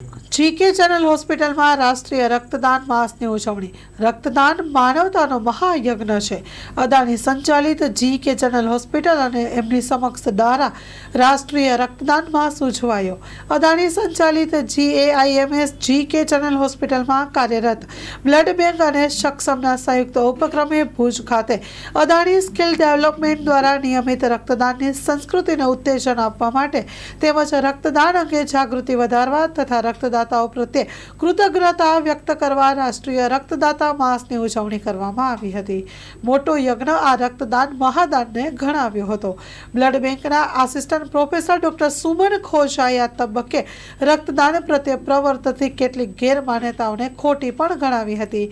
GK channel હોસ્પિટલમાં રાષ્ટ્રીય રક્તદાન માસની ઉજવણી। રક્તદાન માનવતાનો મહાયજ્ઞ છે। અદાણી સંચાલિત જીકે ચેનલ હોસ્પિટલ અને એમની સમક્ષ દ્વારા રાષ્ટ્રીય રક્તદાન માસ ઉજવાયો। અદાણી સંચાલિત GAIMS જીકે ચેનલ હોસ્પિટલમાં કાર્યરત બ્લડ બેંક અને સક્ષમના સંયુક્ત ઉપક્રમે ભુજ ખાતે અદાણી સ્કિલ ડેવલપમેન્ટ દ્વારા નિયમિત રક્તદાનની સંસ્કૃતિને ઉત્તેજન આપવા માટે તેમજ રક્તદાન અંગે જાગૃતિ વધારવા તથા રક્તદાતાઓ પ્રત્યે કૃતજ્ઞતા વ્યક્ત કરવા રાષ્ટ્રીય રક્તદાતા માસની ઉજવણી કરવામાં આવી હતી। મોટો યજ્ઞ આ રક્તદાન મહાદાનને ગણાવ્યો હતો। બ્લડ બેંકના આસિસ્ટન્ટ પ્રોફેસર ડોક્ટર સુમન ખોજાએ આ તબક્કે રક્તદાન પ્રત્યે પ્રવર્તતી કેટલીક ગેરમાન્યતાઓને ખોટી પણ ગણાવી હતી।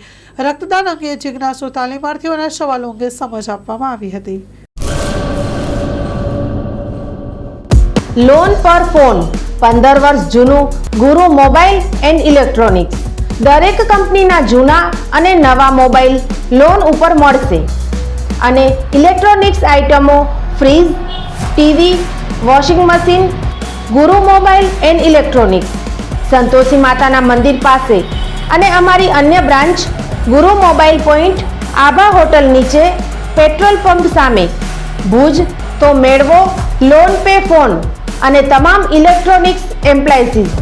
રક્તદાન અંગે જિજ્ઞાસુ તાલીમાર્થીઓના સવાલો અંગે સમજ આપવામાં આવી હતી। લોન પર ફોન 15 વર્ષ જૂનું ગુરુ મોબાઈલ એન્ડ ઇલેક્ટ્રોનિક્સ। દરેક કંપનીના જૂના અને નવા મોબાઈલ લોન ઉપર મળશે અને ઇલેક્ટ્રોનિક્સ આઇટમો ફ્રીજ, ટીવી, વોશિંગ મશીન। ગુરુ મોબાઈલ એન્ડ ઇલેક્ટ્રોનિક્સ સંતોષી માતાના મંદિર પાસે અને અમારી અન્ય બ્રાન્ચ ગુરુ મોબાઈલ પોઈન્ટ આભા હોટલ નીચે પેટ્રોલ પંપ સામે ભુજ। તો મેળવો લોન પે ફોન અને તમામ ઇલેક્ટ્રોનિક્સ એપ્લાયન્સીસ।